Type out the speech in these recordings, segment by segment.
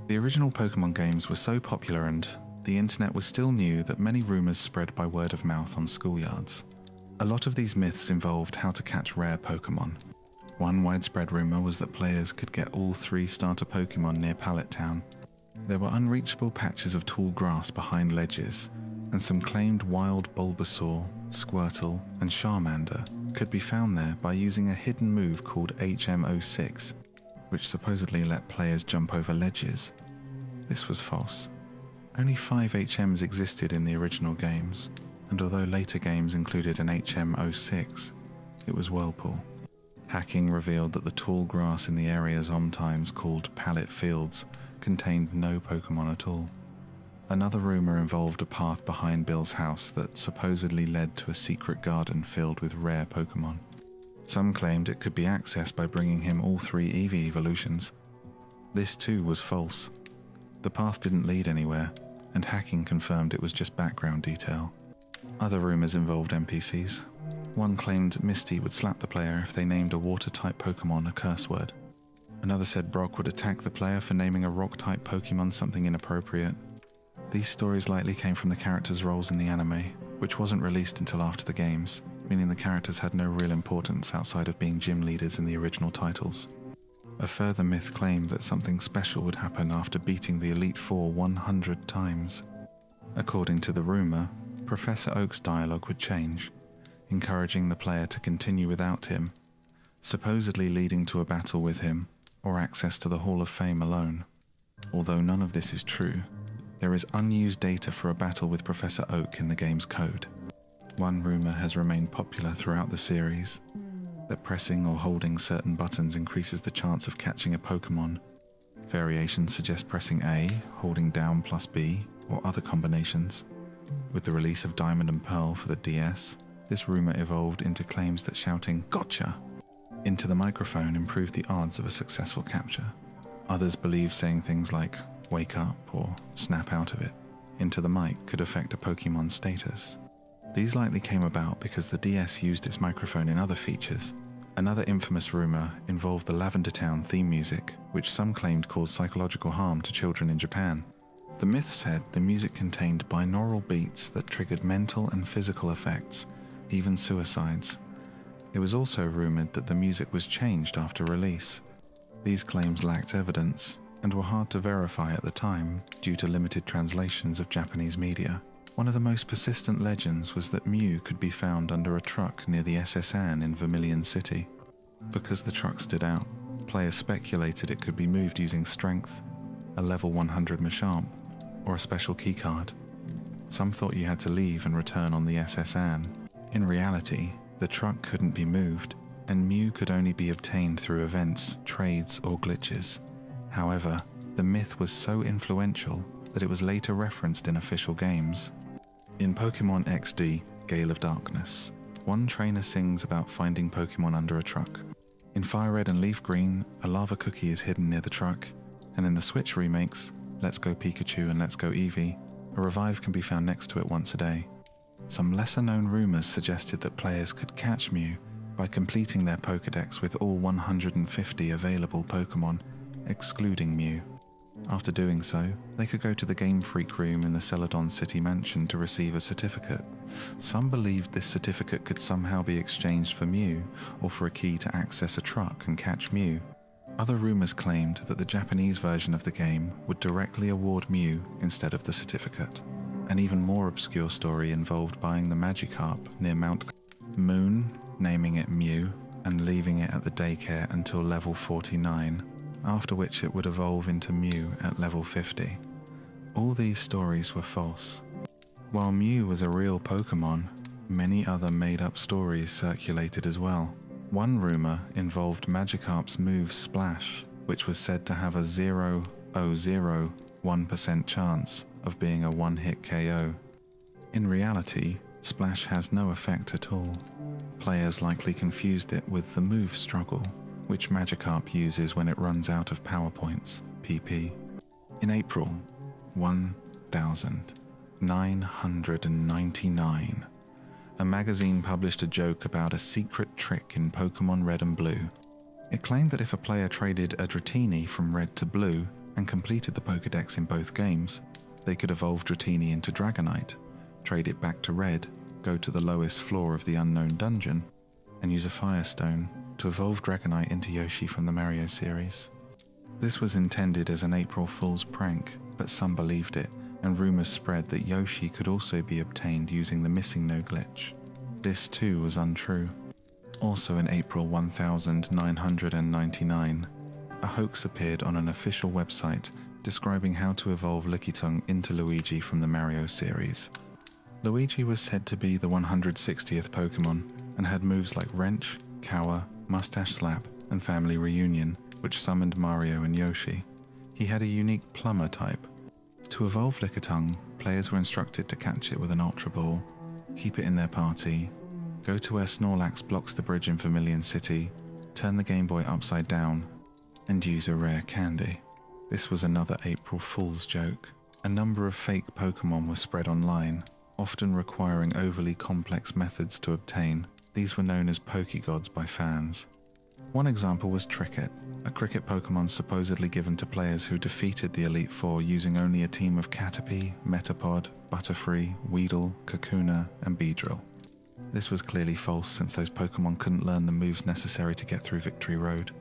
The original Pokémon games were so popular and the internet was still new that many rumors spread by word of mouth on schoolyards. A lot of these myths involved how to catch rare Pokémon. One widespread rumor was that players could get all 3 starter Pokémon near Pallet Town. There were unreachable patches of tall grass behind ledges, and some claimed wild Bulbasaur, Squirtle, and Charmander could be found there by using a hidden move called HM06, which supposedly let players jump over ledges. This was false. Only 5 HMs existed in the original games, and although later games included an HM06, it was Whirlpool. Hacking revealed that the tall grass in the area sometimes called Pallet Fields contained no Pokémon at all. Another rumor involved a path behind Bill's house that supposedly led to a secret garden filled with rare Pokémon. Some claimed it could be accessed by bringing him all 3 Eevee evolutions. This too was false. The path didn't lead anywhere, and hacking confirmed it was just background detail. Other rumors involved NPCs. One claimed Misty would slap the player if they named a water-type Pokémon a curse word. Another said Brock would attack the player for naming a rock-type Pokémon something inappropriate. These stories likely came from the characters' roles in the anime, which wasn't released until after the games, meaning the characters had no real importance outside of being gym leaders in the original titles. A further myth claimed that something special would happen after beating the Elite Four 100 times. According to the rumor, Professor Oak's dialogue would change, encouraging the player to continue without him, supposedly leading to a battle with him or access to the Hall of Fame alone. Although none of this is true, there is unused data for a battle with Professor Oak in the game's code. One rumor has remained popular throughout the series, that pressing or holding certain buttons increases the chance of catching a Pokémon. Variations suggest pressing A, holding down plus B, or other combinations. With the release of Diamond and Pearl for the DS, this rumor evolved into claims that shouting "Gotcha!" into the microphone improved the odds of a successful capture. Others believe saying things like "wake up" or "snap out of it" into the mic could affect a Pokémon's status. These likely came about because the DS used its microphone in other features. Another infamous rumor involved the Lavender Town theme music, which some claimed caused psychological harm to children in Japan. The myth said the music contained binaural beats that triggered mental and physical effects, even suicides. It was also rumored that the music was changed after release. These claims lacked evidence and were hard to verify at the time due to limited translations of Japanese media. One of the most persistent legends was that Mew could be found under a truck near the SS Anne in Vermilion City. Because the truck stood out, players speculated it could be moved using strength, a level 100 Machamp, or a special keycard. Some thought you had to leave and return on the SS Anne. In reality, the truck couldn't be moved, and Mew could only be obtained through events, trades, or glitches. However, the myth was so influential that it was later referenced in official games. In Pokémon XD, Gale of Darkness, one trainer sings about finding Pokémon under a truck. In Fire Red and Leaf Green, a lava cookie is hidden near the truck, and in the Switch remakes, Let's Go Pikachu and Let's Go Eevee, a revive can be found next to it once a day. Some lesser-known rumors suggested that players could catch Mew by completing their Pokédex with all 150 available Pokémon, excluding Mew. After doing so, they could go to the Game Freak room in the Celadon City Mansion to receive a certificate. Some believed this certificate could somehow be exchanged for Mew, or for a key to access a truck and catch Mew. Other rumors claimed that the Japanese version of the game would directly award Mew instead of the certificate. An even more obscure story involved buying the Magikarp near Mount Moon, naming it Mew, and leaving it at the daycare until level 49. After which it would evolve into Mew at level 50. All these stories were false. While Mew was a real Pokémon, many other made-up stories circulated as well. One rumor involved Magikarp's move Splash, which was said to have a 0.001% chance of being a one-hit KO. In reality, Splash has no effect at all. Players likely confused it with the move Struggle, which Magikarp uses when it runs out of power points, PP. In April 1999, a magazine published a joke about a secret trick in Pokémon Red and Blue. It claimed that if a player traded a Dratini from red to blue, and completed the Pokédex in both games, they could evolve Dratini into Dragonite, trade it back to Red, go to the lowest floor of the unknown dungeon, and use a Firestone to evolve Dragonite into Yoshi from the Mario series. This was intended as an April Fool's prank, but some believed it, and rumours spread that Yoshi could also be obtained using the Missing No glitch. This too was untrue. Also in April 1999, a hoax appeared on an official website describing how to evolve Lickitung into Luigi from the Mario series. Luigi was said to be the 160th Pokémon and had moves like Wrench, Cower, Mustache Slap, and Family Reunion, which summoned Mario and Yoshi. He had a unique Plumber type. To evolve Lickitung, players were instructed to catch it with an Ultra Ball, keep it in their party, go to where Snorlax blocks the bridge in Vermilion City, turn the Game Boy upside down, and use a rare candy. This was another April Fool's joke. A number of fake Pokémon were spread online, often requiring overly complex methods to obtain. These were known as Pokégods by fans. One example was Tricket, a cricket Pokémon supposedly given to players who defeated the Elite Four using only a team of Caterpie, Metapod, Butterfree, Weedle, Kakuna, and Beedrill. This was clearly false since those Pokémon couldn't learn the moves necessary to get through Victory Road.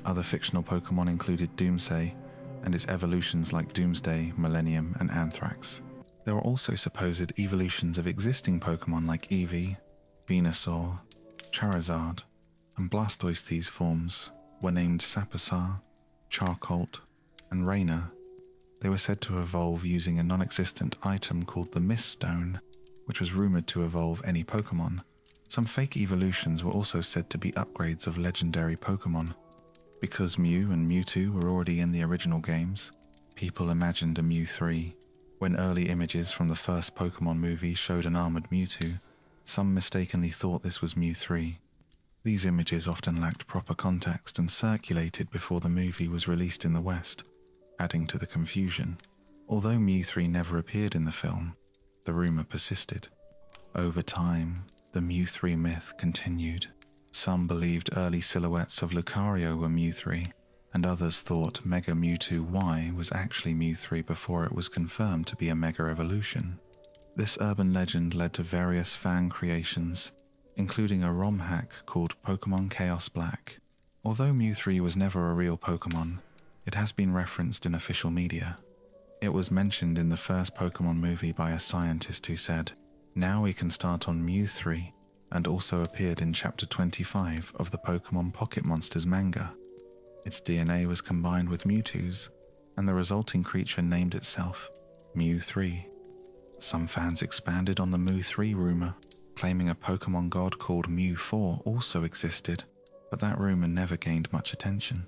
Other fictional Pokémon included Doomsday and its evolutions like Doomsday, Millennium, and Anthrax. There were also supposed evolutions of existing Pokémon like Eevee, Venusaur, Charizard, and Blastoise. These forms were named Saposaur, Charcolt, and Raynor. They were said to evolve using a non-existent item called the Mist Stone, which was rumoured to evolve any Pokémon. Some fake evolutions were also said to be upgrades of legendary Pokémon. Because Mew and Mewtwo were already in the original games, people imagined a Mew 3. When early images from the first Pokémon movie showed an armoured Mewtwo, some mistakenly thought this was Mew 3. These images often lacked proper context and circulated before the movie was released in the West, adding to the confusion. Although Mew 3 never appeared in the film, the rumour persisted. Over time, the Mew 3 myth continued. Some believed early silhouettes of Lucario were Mew 3, and others thought Mega Mewtwo Y was actually Mew 3 before it was confirmed to be a Mega Evolution. This urban legend led to various fan creations, including a ROM hack called Pokémon Chaos Black. Although Mew 3 was never a real Pokémon, it has been referenced in official media. It was mentioned in the first Pokémon movie by a scientist who said, "Now we can start on Mew 3, and also appeared in Chapter 25 of the Pokémon Pocket Monsters manga. Its DNA was combined with Mewtwo's, and the resulting creature named itself Mew 3. Some fans expanded on the Mew 3 rumour, claiming a Pokémon god called Mew 4 also existed, but that rumour never gained much attention.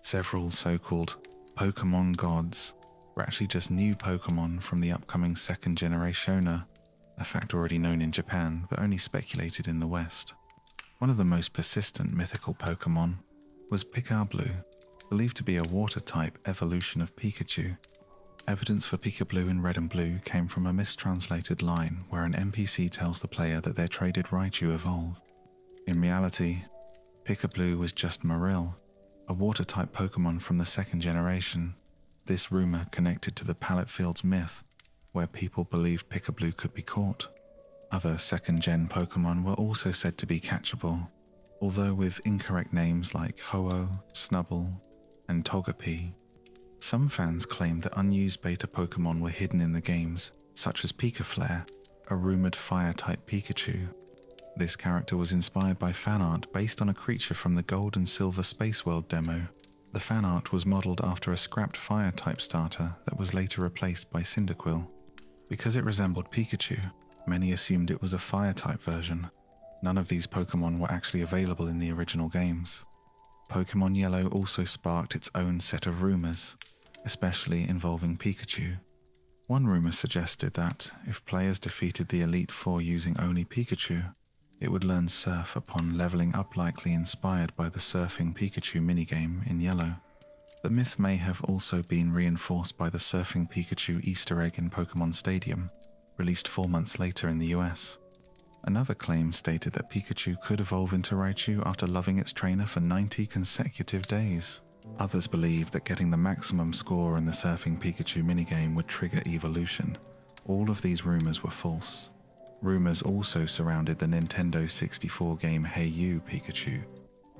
Several so-called Pokémon gods were actually just new Pokémon from the upcoming second generation, a fact already known in Japan but only speculated in the West. One of the most persistent mythical Pokémon was Pikablu, believed to be a water-type evolution of Pikachu. Evidence for Pikablu in Red and Blue came from a mistranslated line where an NPC tells the player that their traded Raichu evolved. In reality, Pikablu was just Marill, a water-type Pokémon from the second generation. This rumour connected to the Pallet Fields myth, where people believed Pikablu could be caught. Other second-gen Pokémon were also said to be catchable, although with incorrect names like Ho-Oh, Snubbull, and Togepi. Some fans claimed that unused beta Pokémon were hidden in the games, such as Pikaflare, a rumoured fire-type Pikachu. This character was inspired by fanart based on a creature from the Gold and Silver Space World demo. The fanart was modelled after a scrapped fire-type starter that was later replaced by Cyndaquil. Because it resembled Pikachu, many assumed it was a fire-type version. None of these Pokémon were actually available in the original games. Pokémon Yellow also sparked its own set of rumours, especially involving Pikachu. One rumour suggested that, if players defeated the Elite Four using only Pikachu, it would learn Surf upon levelling up, likely inspired by the Surfing Pikachu minigame in Yellow. The myth may have also been reinforced by the Surfing Pikachu Easter egg in Pokémon Stadium, released 4 months later in the US. Another claim stated that Pikachu could evolve into Raichu after loving its trainer for 90 consecutive days. Others believed that getting the maximum score in the Surfing Pikachu minigame would trigger evolution. All of these rumors were false. Rumors also surrounded the Nintendo 64 game Hey You Pikachu,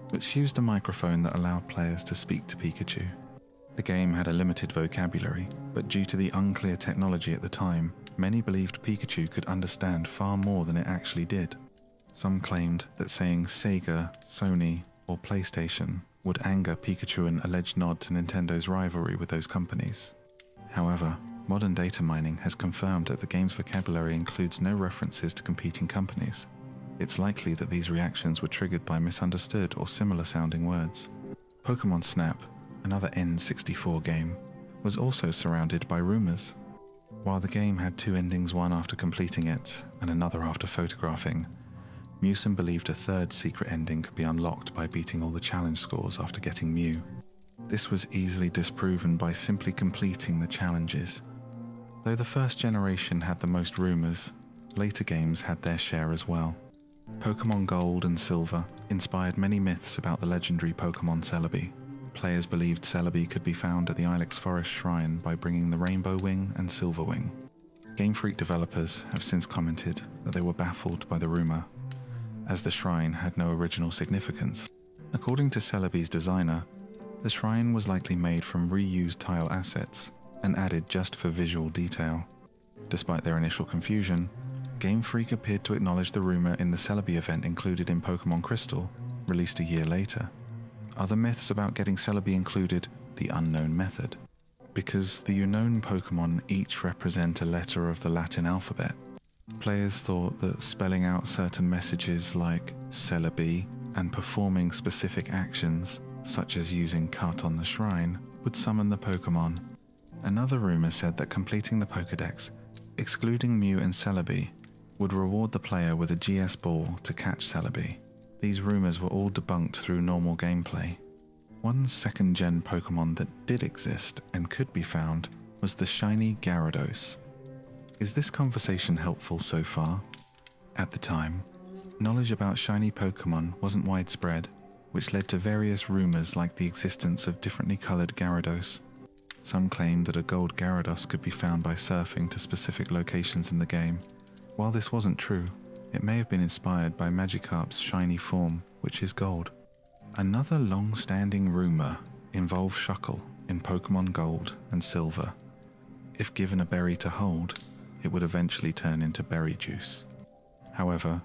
which used a microphone that allowed players to speak to Pikachu. The game had a limited vocabulary, but due to the unclear technology at the time, many believed Pikachu could understand far more than it actually did. Some claimed that saying Sega, Sony, or PlayStation would anger Pikachu, an alleged nod to Nintendo's rivalry with those companies. However, modern data mining has confirmed that the game's vocabulary includes no references to competing companies. It's likely that these reactions were triggered by misunderstood or similar sounding words. Pokémon Snap, another N64 game, was also surrounded by rumors. While the game had two endings, one after completing it and another after photographing, Mewson believed a third secret ending could be unlocked by beating all the challenge scores after getting Mew. This was easily disproven by simply completing the challenges. Though the first generation had the most rumors, later games had their share as well. Pokémon Gold and Silver inspired many myths about the legendary Pokémon Celebi. Players believed Celebi could be found at the Ilex Forest Shrine by bringing the Rainbow Wing and Silver Wing. Game Freak developers have since commented that they were baffled by the rumor, as the shrine had no original significance. According to Celebi's designer, the shrine was likely made from reused tile assets and added just for visual detail. Despite their initial confusion, Game Freak appeared to acknowledge the rumor in the Celebi event included in Pokémon Crystal, released a year later. Other myths about getting Celebi included the unknown method. Because the unknown Pokémon each represent a letter of the Latin alphabet, players thought that spelling out certain messages like Celebi and performing specific actions, such as using Cut on the Shrine, would summon the Pokémon. Another rumor said that completing the Pokédex, excluding Mew and Celebi, would reward the player with a GS ball to catch Celebi. These rumors were all debunked through normal gameplay. One second-gen Pokémon that did exist and could be found was the shiny Gyarados. Is this conversation helpful so far? At the time, knowledge about shiny Pokémon wasn't widespread, which led to various rumors like the existence of differently colored Gyarados. Some claimed that a gold Gyarados could be found by surfing to specific locations in the game. While this wasn't true, it may have been inspired by Magikarp's shiny form, which is gold. Another long-standing rumor involved Shuckle in Pokémon Gold and Silver. If given a berry to hold, it would eventually turn into berry juice. However,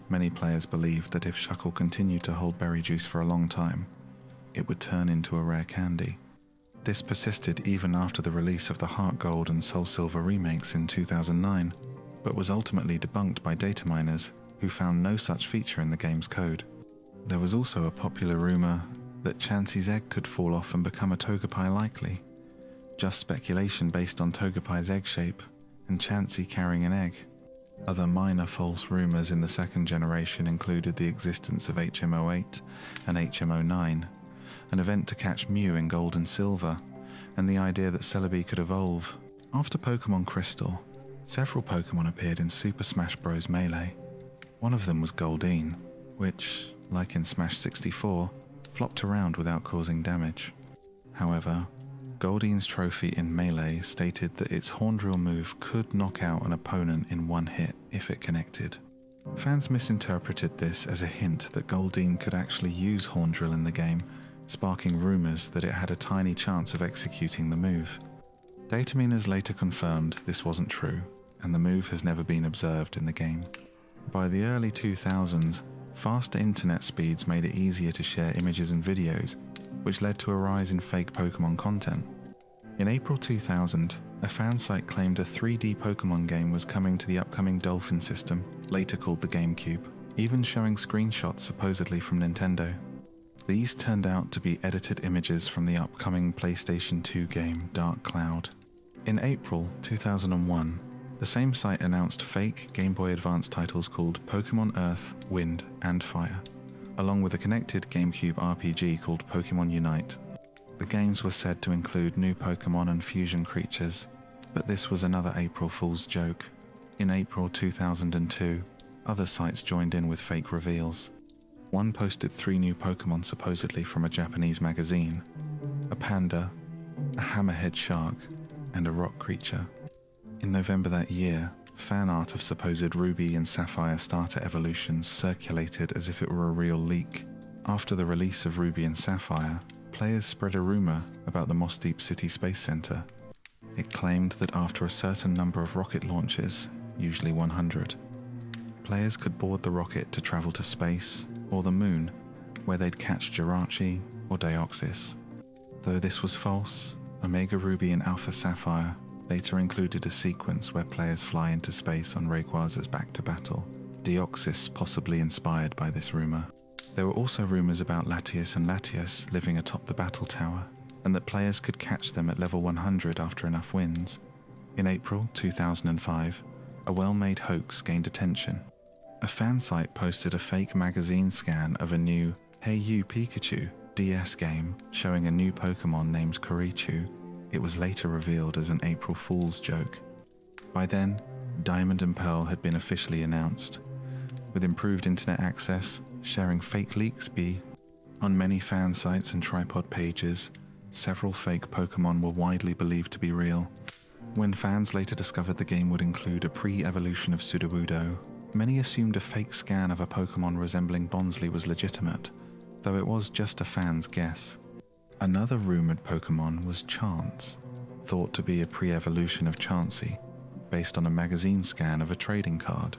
many players believed that if Shuckle continued to hold berry juice for a long time, it would turn into a rare candy. This persisted even after the release of the Heart Gold and Soul Silver remakes in 2009, but was ultimately debunked by data miners who found no such feature in the game's code. There was also a popular rumor that Chansey's egg could fall off and become a Togepi likely. Just speculation based on Togepi's egg shape and Chansey carrying an egg. Other minor false rumors in the second generation included the existence of HM08 and HM09, an event to catch Mew in Gold and Silver, and the idea that Celebi could evolve. After Pokémon Crystal, several Pokémon appeared in Super Smash Bros. Melee. One of them was Goldeen, which, like in Smash 64, flopped around without causing damage. However, Goldeen's trophy in Melee stated that its Horndrill move could knock out an opponent in one hit if it connected. Fans misinterpreted this as a hint that Goldeen could actually use Horndrill in the game, sparking rumors that it had a tiny chance of executing the move. Data miners later confirmed this wasn't true, and the move has never been observed in the game. By the early 2000s, faster internet speeds made it easier to share images and videos, which led to a rise in fake Pokémon content. In April 2000, a fan site claimed a 3D Pokémon game was coming to the upcoming Dolphin system, later called the GameCube, even showing screenshots supposedly from Nintendo. These turned out to be edited images from the upcoming PlayStation 2 game Dark Cloud. In April 2001, the same site announced fake Game Boy Advance titles called Pokémon Earth, Wind, and Fire, along with a connected GameCube RPG called Pokémon Unite. The games were said to include new Pokémon and fusion creatures, but this was another April Fool's joke. In April 2002, other sites joined in with fake reveals. One posted 3 new Pokémon supposedly from a Japanese magazine. a panda, a hammerhead shark, and a rock creature. In November that year, fan art of supposed Ruby and Sapphire starter evolutions circulated as if it were a real leak. After the release of Ruby and Sapphire, players spread a rumor about the Moss Deep City Space Center. It claimed that after a certain number of rocket launches, usually 100, players could board the rocket to travel to space or the moon, where they'd catch Jirachi or Deoxys. Though this was false, Omega Ruby and Alpha Sapphire later included a sequence where players fly into space on Rayquaza's Back to Battle, Deoxys possibly inspired by this rumor. There were also rumors about Latias and Latias living atop the battle tower, and that players could catch them at level 100 after enough wins. In April 2005, a well-made hoax gained attention. A fan site posted a fake magazine scan of a new Hey You Pikachu DS game showing a new Pokémon named Kurichu. It was later revealed as an April Fool's joke. By then, Diamond and Pearl had been officially announced. With improved internet access, sharing fake leaks be on many fan sites and tripod pages, several fake Pokémon were widely believed to be real. When fans later discovered the game would include a pre-evolution of Sudowoodo, many assumed a fake scan of a Pokémon resembling Bonsly was legitimate, though it was just a fan's guess. Another rumoured Pokémon was Chance, thought to be a pre-evolution of Chansey, based on a magazine scan of a trading card.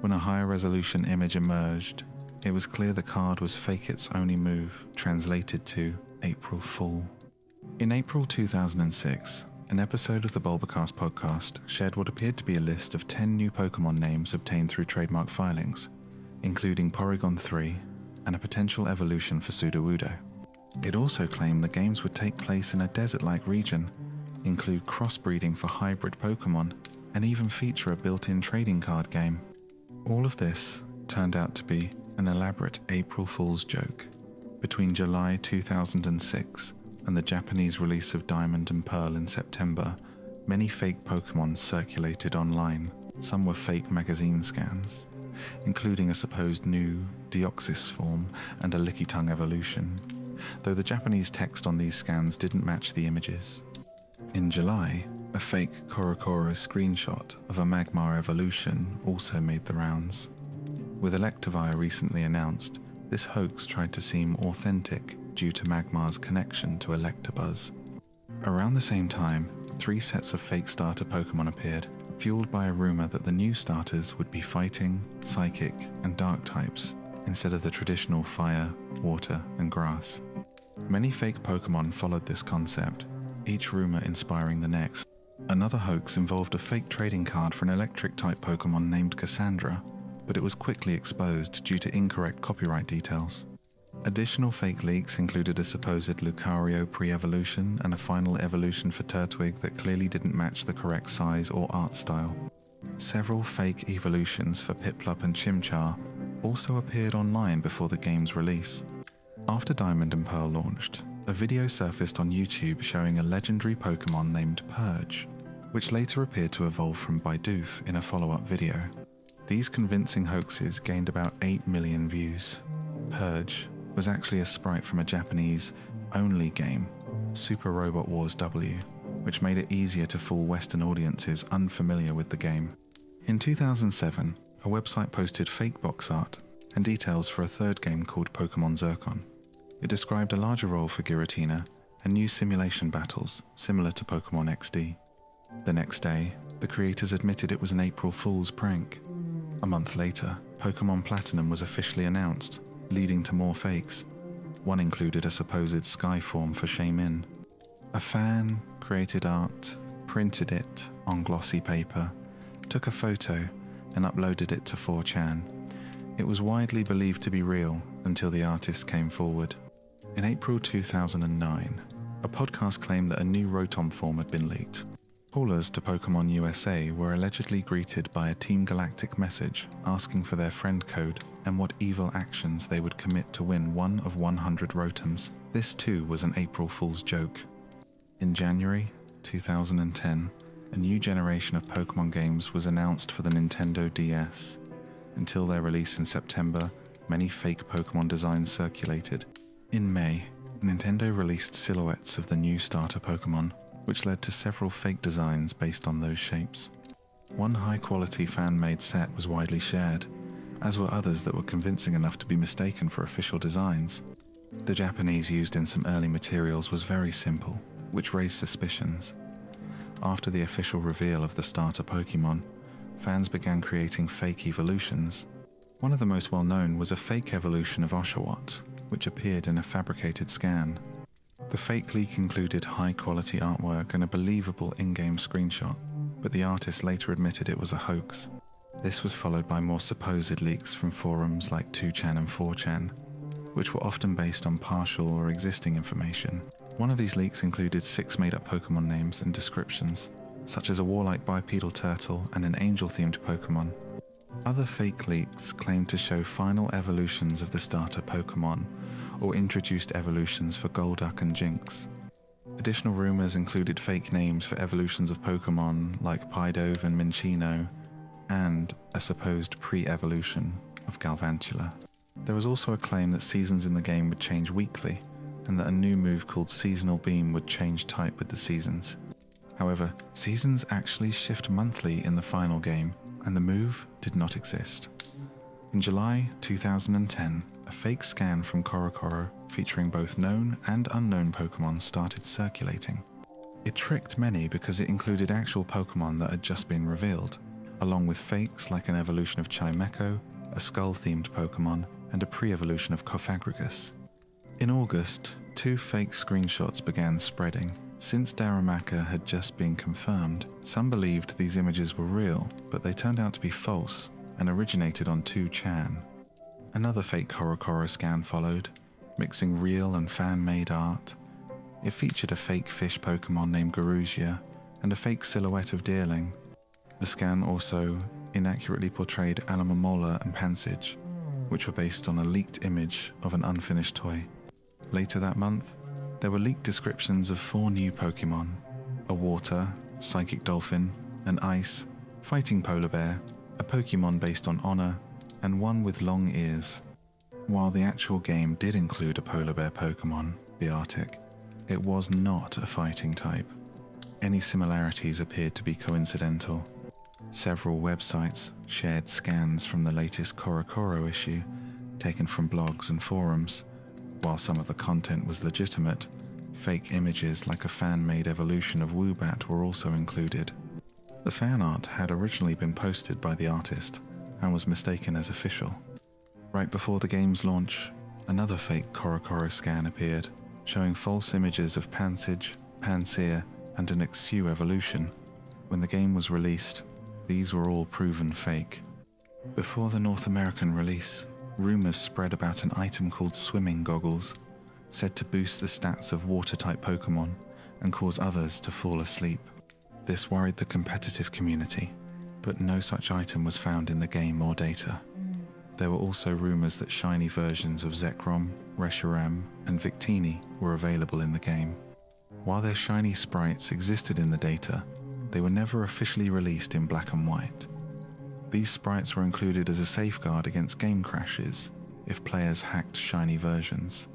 When a higher resolution image emerged, it was clear the card was Fake It's only move, translated to April Fool. In April 2006, an episode of the Bulbacast podcast shared what appeared to be a list of 10 new Pokémon names obtained through trademark filings, including Porygon 3 and a potential evolution for Sudowoodo. It also claimed the games would take place in a desert-like region, include crossbreeding for hybrid Pokémon, and even feature a built-in trading card game. All of this turned out to be an elaborate April Fool's joke. Between July 2006 and the Japanese release of Diamond and Pearl in September, many fake Pokémon circulated online. Some were fake magazine scans, including a supposed new Deoxys form and a Lickitung evolution, though the Japanese text on these scans didn't match the images. In July, a fake Korokoro screenshot of a Magmar evolution also made the rounds. With Electivire recently announced, this hoax tried to seem authentic due to Magmar's connection to Electabuzz. Around the same time, 3 sets of fake starter Pokémon appeared, fueled by a rumor that the new starters would be fighting, psychic, and dark types, instead of the traditional fire, water, and grass. Many fake Pokémon followed this concept, each rumor inspiring the next. Another hoax involved a fake trading card for an electric-type Pokémon named Cassandra, but it was quickly exposed due to incorrect copyright details. Additional fake leaks included a supposed Lucario pre-evolution and a final evolution for Turtwig that clearly didn't match the correct size or art style. Several fake evolutions for Piplup and Chimchar also appeared online before the game's release. After Diamond and Pearl launched, a video surfaced on YouTube showing a legendary Pokémon named Purge, which later appeared to evolve from Bidoof in a follow-up video. These convincing hoaxes gained about 8 million views. Purge was actually a sprite from a Japanese-only game, Super Robot Wars W, which made it easier to fool Western audiences unfamiliar with the game. In 2007, a website posted fake box art and details for a third game called Pokémon Zircon. It described a larger role for Giratina and new simulation battles, similar to Pokémon XD. The next day, the creators admitted it was an April Fool's prank. A month later, Pokémon Platinum was officially announced, leading to more fakes. One included a supposed sky form for Shaymin. A fan created art, printed it on glossy paper, took a photo, and uploaded it to 4chan. It was widely believed to be real until the artist came forward. In April 2009, a podcast claimed that a new Rotom form had been leaked. Callers to Pokémon USA were allegedly greeted by a Team Galactic message asking for their friend code and what evil actions they would commit to win one of 100 Rotoms. This too was an April Fool's joke. In January 2010, a new generation of Pokémon games was announced for the Nintendo DS. Until their release in September, many fake Pokémon designs circulated. In May, Nintendo released silhouettes of the new starter Pokémon, which led to several fake designs based on those shapes. One high-quality fan-made set was widely shared, as were others that were convincing enough to be mistaken for official designs. The Japanese used in some early materials was very simple, which raised suspicions. After the official reveal of the starter Pokémon, fans began creating fake evolutions. One of the most well-known was a fake evolution of Oshawott, which appeared in a fabricated scan. The fake leak included high-quality artwork and a believable in-game screenshot, but the artist later admitted it was a hoax. This was followed by more supposed leaks from forums like 2chan and 4chan, which were often based on partial or existing information. One of these leaks included 6 made-up Pokémon names and descriptions, such as a warlike bipedal turtle and an angel-themed Pokémon. Other fake leaks claimed to show final evolutions of the starter Pokémon, or introduced evolutions for Golduck and Jynx. Additional rumors included fake names for evolutions of Pokémon like Pidove and Minccino, and a supposed pre-evolution of Galvantula. There was also a claim that seasons in the game would change weekly, and that a new move called Seasonal Beam would change type with the seasons. However, seasons actually shift monthly in the final game, and the move did not exist. In July 2010, a fake scan from CoroCoro featuring both known and unknown Pokémon started circulating. It tricked many because it included actual Pokémon that had just been revealed, along with fakes like an evolution of Chimecho, a skull-themed Pokémon, and a pre-evolution of Cofagrigus. In August, 2 fake screenshots began spreading. Since Darumaka had just been confirmed, some believed these images were real, but they turned out to be false and originated on 2chan. Another fake CoroCoro scan followed, mixing real and fan-made art. It featured a fake fish Pokémon named Garugia and a fake silhouette of Deerling. The scan also inaccurately portrayed Alomomola and Pansage, which were based on a leaked image of an unfinished toy. Later that month, there were leaked descriptions of 4 new Pokémon: a water, psychic dolphin, an ice, fighting polar bear, a Pokémon based on honor, and one with long ears. While the actual game did include a polar bear Pokémon, Beartic, it was not a fighting type. Any similarities appeared to be coincidental. Several websites shared scans from the latest CoroCoro issue, taken from blogs and forums. While some of the content was legitimate, fake images like a fan-made evolution of Woobat were also included. The fan art had originally been posted by the artist and was mistaken as official. Right before the game's launch, another fake CoroCoro scan appeared, showing false images of Pansage, Pansear, and an Exu evolution. When the game was released, these were all proven fake. Before the North American release, rumors spread about an item called swimming goggles, said to boost the stats of water-type Pokémon and cause others to fall asleep. This worried the competitive community, but no such item was found in the game or data. There were also rumors that shiny versions of Zekrom, Reshiram, and Victini were available in the game. While their shiny sprites existed in the data, they were never officially released in black and white. These sprites were included as a safeguard against game crashes if players hacked shiny versions.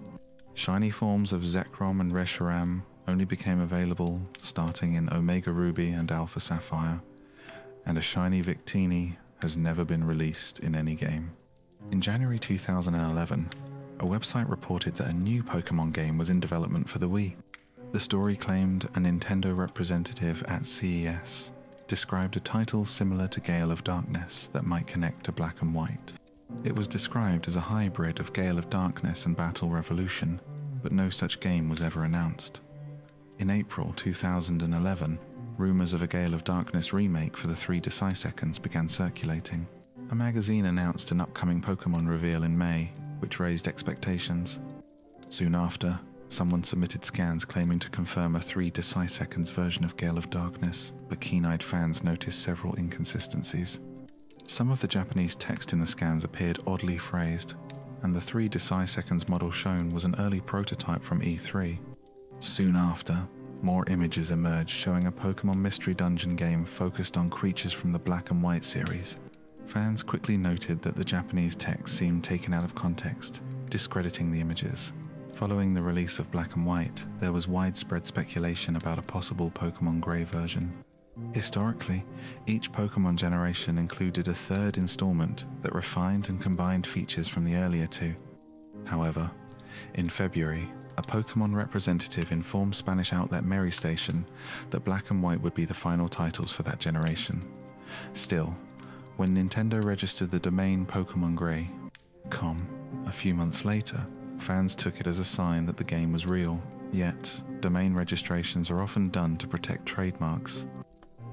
Shiny forms of Zekrom and Reshiram only became available starting in Omega Ruby and Alpha Sapphire, and a shiny Victini has never been released in any game. In January 2011, a website reported that a new Pokémon game was in development for the Wii. The story claimed a Nintendo representative at CES described a title similar to Gale of Darkness that might connect to Black and White. It was described as a hybrid of Gale of Darkness and Battle Revolution, but no such game was ever announced. In April 2011, rumors of a Gale of Darkness remake for the 3 Deciseconds began circulating. A magazine announced an upcoming Pokémon reveal in May, which raised expectations. Soon after, someone submitted scans claiming to confirm a 3 Deciseconds version of Gale of Darkness, but keen-eyed fans noticed several inconsistencies. Some of the Japanese text in the scans appeared oddly phrased, and the 3 Deciseconds model shown was an early prototype from E3. Soon after, more images emerged showing a Pokémon Mystery Dungeon game focused on creatures from the Black and White series. Fans quickly noted that the Japanese text seemed taken out of context, discrediting the images. Following the release of Black and White, there was widespread speculation about a possible Pokémon Grey version. Historically, each Pokémon generation included a third installment that refined and combined features from the earlier two. However, in February, a Pokémon representative informed Spanish outlet Mary Station that Black and White would be the final titles for that generation. Still, when Nintendo registered the domain PokemonGray.com a few months later, fans took it as a sign that the game was real. Yet, domain registrations are often done to protect trademarks.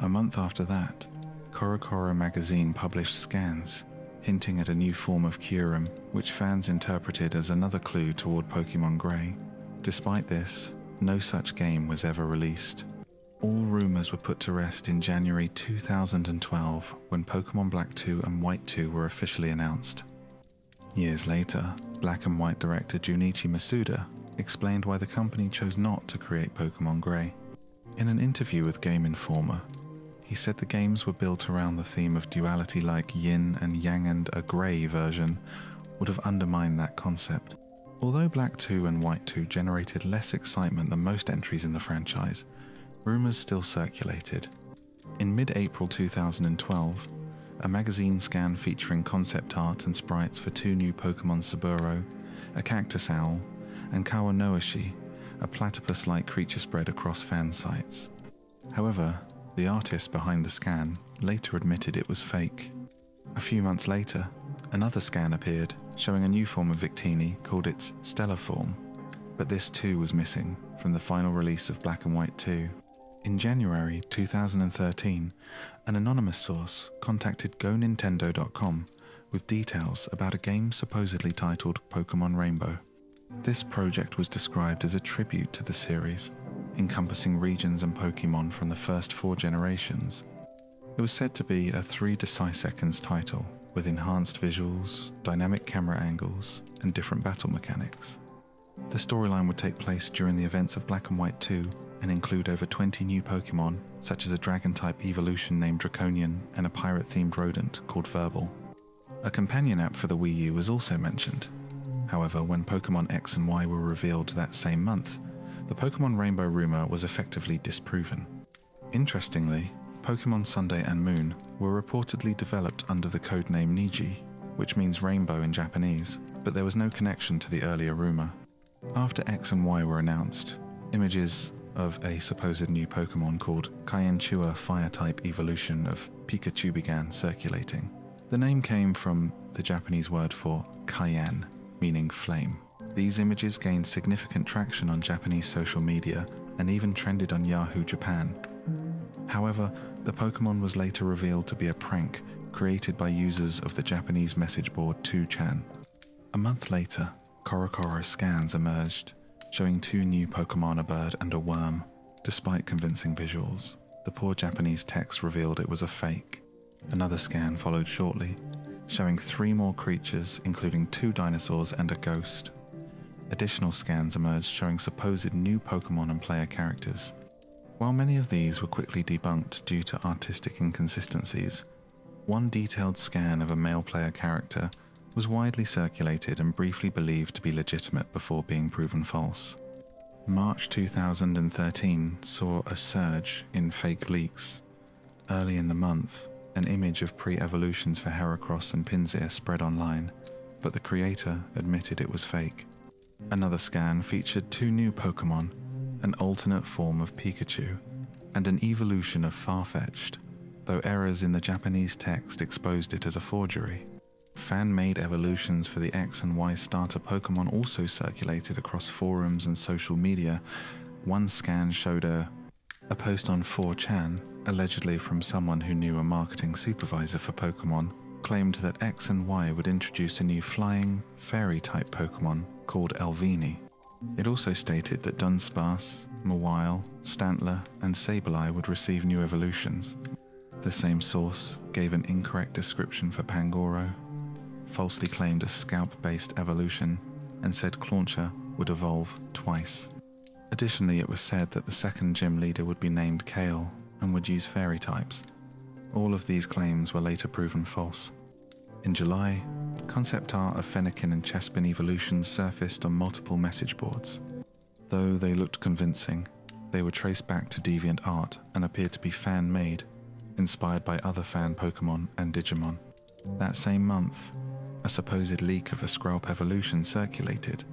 A month after that, CoroCoro magazine published scans, hinting at a new form of Kyurem, which fans interpreted as another clue toward Pokémon Grey. Despite this, no such game was ever released. All rumours were put to rest in January 2012 when Pokémon Black 2 and White 2 were officially announced. Years later, Black and White director Junichi Masuda explained why the company chose not to create Pokémon Grey. In an interview with Game Informer, he said the games were built around the theme of duality, like yin and yang, and a grey version would have undermined that concept. Although Black 2 and White 2 generated less excitement than most entries in the franchise, rumours still circulated. In mid-April 2012, a magazine scan featuring concept art and sprites for two new Pokémon Saburo, a cactus owl, and Kawanoishi, a platypus-like creature, spread across fan sites. However, the artist behind the scan later admitted it was fake. A few months later, another scan appeared, showing a new form of Victini called its Stellar form, but this too was missing from the final release of Black and White 2. In January 2013, an anonymous source contacted GoNintendo.com with details about a game supposedly titled Pokémon Rainbow. This project was described as a tribute to the series, encompassing regions and Pokémon from the first 4 generations. It was said to be a 3 deciseconds title, with enhanced visuals, dynamic camera angles, and different battle mechanics. The storyline would take place during the events of Black and White 2 and include over 20 new Pokémon, such as a dragon-type evolution named Draconian and a pirate-themed rodent called Verbal. A companion app for the Wii U was also mentioned. However, when Pokémon X and Y were revealed that same month, the Pokémon Rainbow rumor was effectively disproven. Interestingly, Pokémon Sunday and Moon were reportedly developed under the codename Niji, which means rainbow in Japanese, but there was no connection to the earlier rumor. After X and Y were announced, images of a supposed new Pokémon called Kaienchua fire-type evolution of Pikachu began circulating. The name came from the Japanese word for Kaien, meaning flame. These images gained significant traction on Japanese social media and even trended on Yahoo Japan. However, the Pokémon was later revealed to be a prank created by users of the Japanese message board 2chan. A month later, CoroCoro scans emerged, showing 2 new Pokémon, a bird and a worm. Despite convincing visuals, the poor Japanese text revealed it was a fake. Another scan followed shortly, showing 3 more creatures, including 2 dinosaurs and a ghost. Additional scans emerged showing supposed new Pokémon and player characters. While many of these were quickly debunked due to artistic inconsistencies, one detailed scan of a male player character was widely circulated and briefly believed to be legitimate before being proven false. March 2013 saw a surge in fake leaks. Early in the month, an image of pre-evolutions for Heracross and Pinsir spread online, but the creator admitted it was fake. Another scan featured 2 new Pokémon, an alternate form of Pikachu, and an evolution of Farfetch'd, though errors in the Japanese text exposed it as a forgery. Fan-made evolutions for the X and Y starter Pokémon also circulated across forums and social media. One scan showed a post on 4chan, allegedly from someone who knew a marketing supervisor for Pokémon, claimed that X and Y would introduce a new flying, fairy-type Pokémon called Elvini. It also stated that Dunsparce, Mawile, Stantler, and Sableye would receive new evolutions. The same source gave an incorrect description for Pangoro, falsely claimed a scalp-based evolution, and said Clauncher would evolve twice. Additionally, it was said that the second gym leader would be named Kale and would use fairy types. All of these claims were later proven false. In July, concept art of Fennekin and Chespin evolutions surfaced on multiple message boards. Though they looked convincing, they were traced back to deviant art and appeared to be fan-made, inspired by other fan Pokémon and Digimon. That same month, a supposed leak of a Skrelp evolution circulated,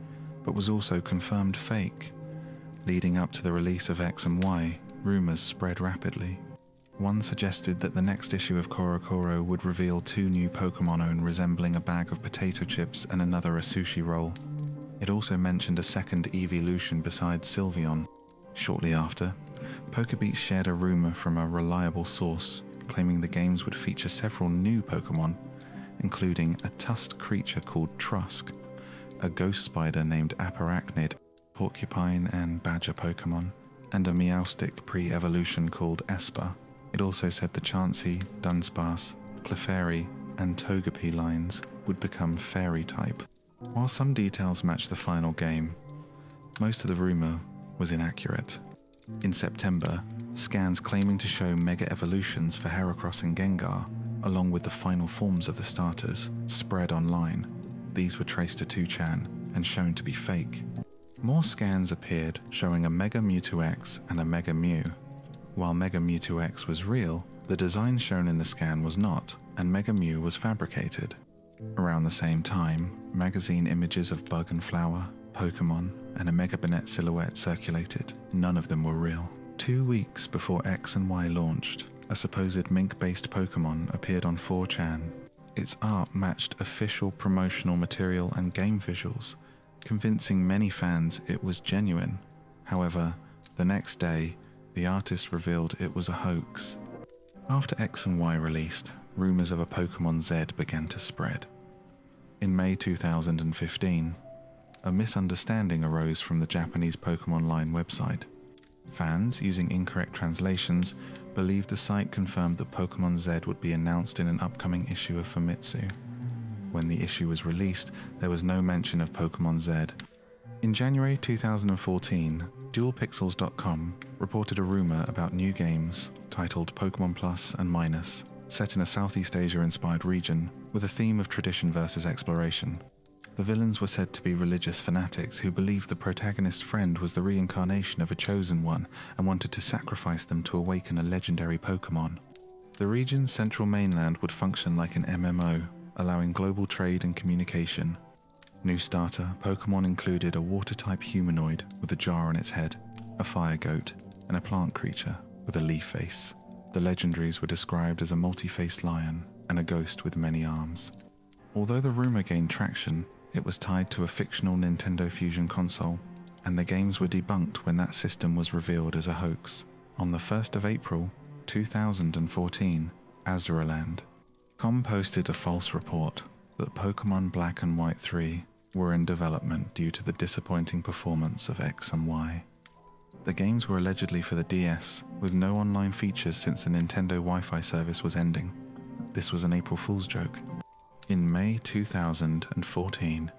but was also confirmed fake. Leading up to the release of X and Y, rumors spread rapidly. One suggested that the next issue of Korokoro would reveal 2 new Pokémon resembling a bag of potato chips and another a sushi roll. It also mentioned a second evolution besides Sylveon. Shortly after, PokeBeat shared a rumor from a reliable source, claiming the games would feature several new Pokémon, including a tusked creature called Trusk, a ghost spider named Aparachnid, porcupine and badger Pokémon, and a Meowstic pre-evolution called Esper. It also said the Chansey, Dunsparce, Clefairy, and Togepi lines would become fairy type. While some details matched the final game, most of the rumor was inaccurate. In September, scans claiming to show mega evolutions for Heracross and Gengar, along with the final forms of the starters, spread online. These were traced to 2chan and shown to be fake. More scans appeared showing a Mega Mewtwo X and a Mega Mew. While Mega Mewtwo X was real, the design shown in the scan was not, and Mega Mew was fabricated. Around the same time, magazine images of Bug and Flower, Pokémon, and a Mega Banette silhouette circulated. None of them were real. 2 weeks before X and Y launched, a supposed mink-based Pokémon appeared on 4chan. Its art matched official promotional material and game visuals, convincing many fans it was genuine. However, the next day, the artist revealed it was a hoax. After X and Y released, rumors of a Pokémon Z began to spread. In May 2015, a misunderstanding arose from the Japanese Pokémon line website. Fans, using incorrect translations, believed the site confirmed that Pokémon Z would be announced in an upcoming issue of Famitsu. When the issue was released, there was no mention of Pokémon Z. In January 2014, DualPixels.com reported a rumor about new games titled Pokémon Plus and Minus, set in a Southeast Asia-inspired region with a theme of tradition versus exploration. The villains were said to be religious fanatics who believed the protagonist's friend was the reincarnation of a chosen one and wanted to sacrifice them to awaken a legendary Pokémon. The region's central mainland would function like an MMO, allowing global trade and communication. New starter Pokémon included a water-type humanoid with a jar on its head, a fire goat, and a plant creature with a leaf face. The legendaries were described as a multi-faced lion and a ghost with many arms. Although the rumor gained traction, it was tied to a fictional Nintendo Fusion console, and the games were debunked when that system was revealed as a hoax. On the 1st of April, 2014, Azuraland.com posted a false report that Pokémon Black and White 3 were in development due to the disappointing performance of X and Y. The games were allegedly for the DS, with no online features since the Nintendo Wi-Fi service was ending. This was an April Fool's joke. In May 2014,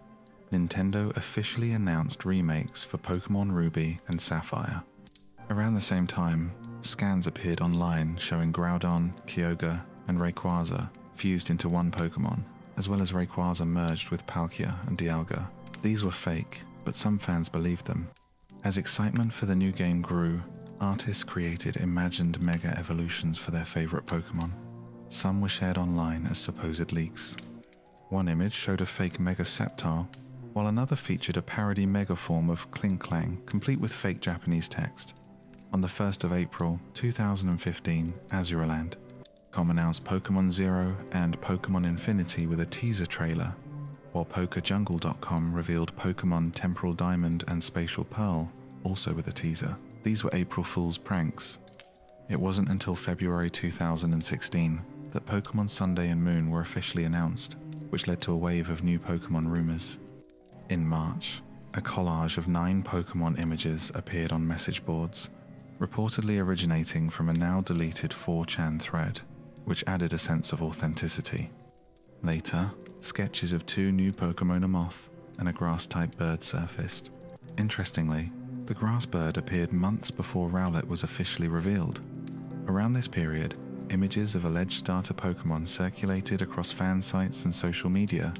Nintendo officially announced remakes for Pokémon Ruby and Sapphire. Around the same time, scans appeared online showing Groudon, Kyogre, and Rayquaza fused into one Pokémon, as well as Rayquaza merged with Palkia and Dialga. These were fake, but some fans believed them. As excitement for the new game grew, artists created imagined mega evolutions for their favorite Pokémon. Some were shared online as supposed leaks. One image showed a fake Mega Sceptile, while another featured a parody mega form of Klinklang, complete with fake Japanese text. On the 1st of April 2015, Azuraland.com announced Pokémon Zero and Pokémon Infinity with a teaser trailer, while PokeJungle.com revealed Pokémon Temporal Diamond and Spatial Pearl, also with a teaser. These were April Fool's pranks. It wasn't until February 2016 that Pokémon Sunday and Moon were officially announced, which led to a wave of new Pokémon rumors. In March, a collage of 9 Pokémon images appeared on message boards, reportedly originating from a now deleted 4chan thread, which added a sense of authenticity. Later, sketches of 2 new Pokémon moth and a grass-type bird surfaced. Interestingly, the grass bird appeared months before Rowlet was officially revealed. Around this period, images of alleged starter Pokémon circulated across fan sites and social media,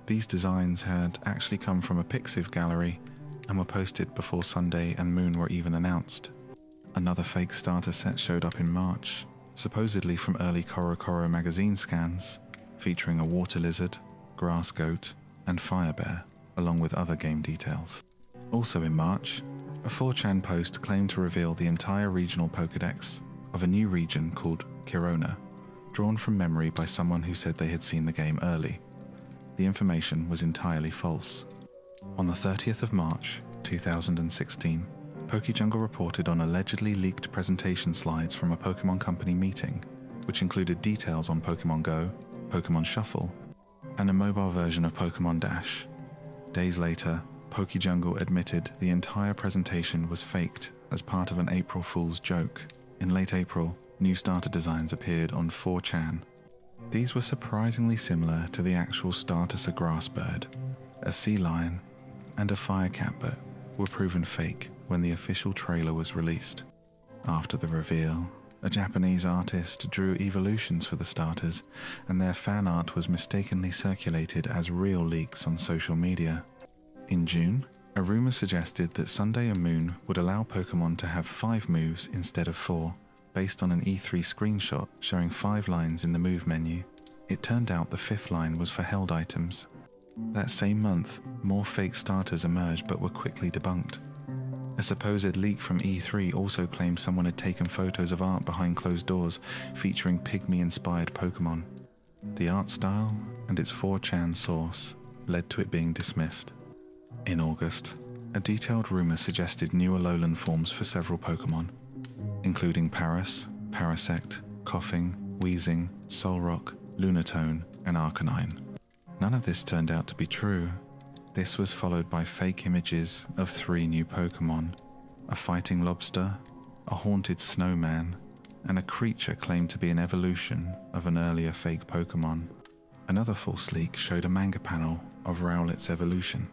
These designs had actually come from a Pixiv gallery and were posted before Sunday and Moon were even announced. Another fake starter set showed up in March, supposedly from early CoroCoro magazine scans, featuring a water lizard, grass goat, and fire bear, along with other game details. Also in March, a 4chan post claimed to reveal the entire regional Pokédex of a new region called Kirona, drawn from memory by someone who said they had seen the game early. The information was entirely false. On the 30th of March, 2016, PokeJungle reported on allegedly leaked presentation slides from a Pokémon Company meeting, which included details on Pokémon Go, Pokémon Shuffle, and a mobile version of Pokémon Dash. Days later, PokeJungle admitted the entire presentation was faked as part of an April Fool's joke. In late April, new starter designs appeared on 4chan. These were surprisingly similar to the actual starters: a grass bird, a sea lion, and a fire cat, but were proven fake when the official trailer was released. After the reveal, a Japanese artist drew evolutions for the starters, and their fan art was mistakenly circulated as real leaks on social media. In June, a rumor suggested that Sunday and Moon would allow Pokémon to have 5 moves instead of 4, based on an E3 screenshot showing 5 lines in the move menu. It turned out the 5th line was for held items. That same month, more fake starters emerged but were quickly debunked. A supposed leak from E3 also claimed someone had taken photos of art behind closed doors featuring pygmy-inspired Pokémon. The art style and its 4chan source led to it being dismissed. In August, a detailed rumor suggested new Alolan forms for several Pokémon, including Paras, Parasect, Coughing, Wheezing, Solrock, Lunatone, and Arcanine. None of this turned out to be true. This was followed by fake images of 3 new Pokémon, a fighting lobster, a haunted snowman, and a creature claimed to be an evolution of an earlier fake Pokémon. Another false leak showed a manga panel of Rowlet's evolution.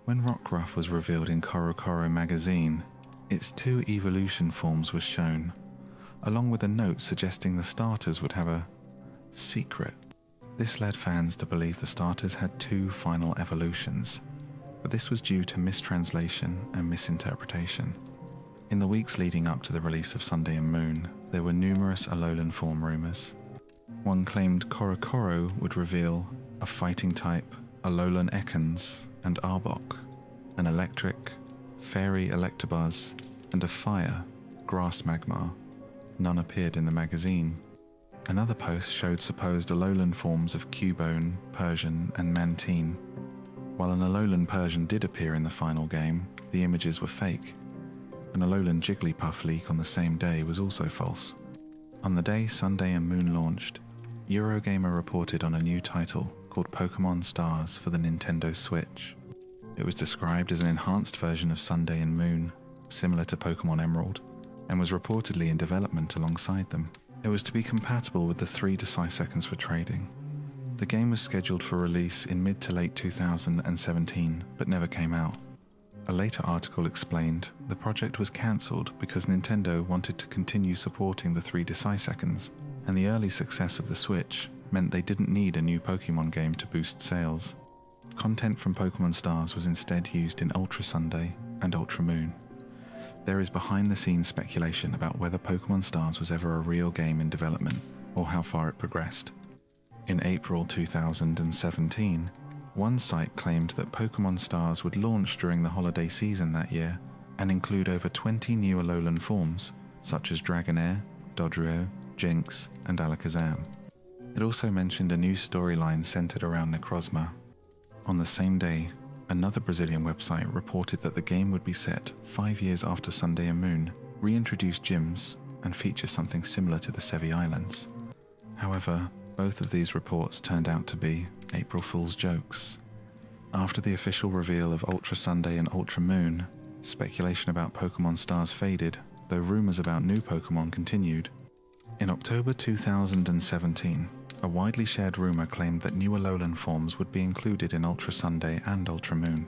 When Rockruff was revealed in CoroCoro magazine, its 2 evolution forms were shown, along with a note suggesting the starters would have a secret. This led fans to believe the starters had 2 final evolutions, but this was due to mistranslation and misinterpretation. In the weeks leading up to the release of Sunday and Moon, there were numerous Alolan form rumors. One claimed CoroCoro would reveal a fighting type Alolan Ekans and Arbok, an electric, fairy Electabuzz, and a fire, Grass Magmar. None appeared in the magazine. Another post showed supposed Alolan forms of Cubone, Persian, and Mantine. While an Alolan Persian did appear in the final game, the images were fake. An Alolan Jigglypuff leak on the same day was also false. On the day Sunday and Moon launched, Eurogamer reported on a new title called Pokémon Stars for the Nintendo Switch. It was described as an enhanced version of Sunday and Moon, similar to Pokémon Emerald, and was reportedly in development alongside them. It was to be compatible with the 3 Deciseconds for trading. The game was scheduled for release in mid to late 2017, but never came out. A later article explained the project was cancelled because Nintendo wanted to continue supporting the 3 Deciseconds, and the early success of the Switch meant they didn't need a new Pokémon game to boost sales. Content from Pokémon Stars was instead used in Ultra Sunday and Ultra Moon. There is behind-the-scenes speculation about whether Pokémon Stars was ever a real game in development, or how far it progressed. In April 2017, one site claimed that Pokémon Stars would launch during the holiday season that year, and include over 20 new Alolan forms, such as Dragonair, Dodrio, Jynx, and Alakazam. It also mentioned a new storyline centered around Necrozma. On the same day, another Brazilian website reported that the game would be set 5 years after Sunday and Moon, reintroduce gyms, and feature something similar to the Sevi Islands. However, both of these reports turned out to be April Fool's jokes. After the official reveal of Ultra Sunday and Ultra Moon, speculation about Pokémon Stars faded, though rumors about new Pokémon continued. In October 2017, a widely shared rumor claimed that new Alolan forms would be included in Ultra Sunday and Ultra Moon.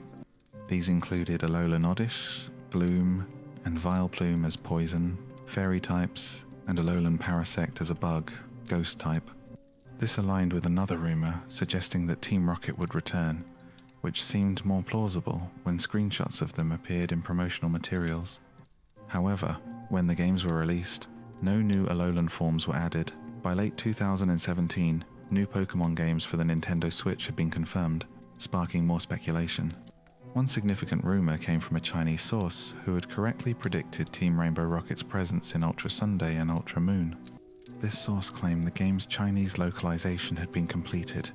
These included Alolan Oddish, Gloom, and Vileplume as poison, fairy types, and Alolan Parasect as a bug, ghost type. This aligned with another rumor suggesting that Team Rocket would return, which seemed more plausible when screenshots of them appeared in promotional materials. However, when the games were released, no new Alolan forms were added. By late 2017, new Pokémon games for the Nintendo Switch had been confirmed, sparking more speculation. One significant rumor came from a Chinese source who had correctly predicted Team Rainbow Rocket's presence in Ultra Sunday and Ultra Moon. This source claimed the game's Chinese localization had been completed.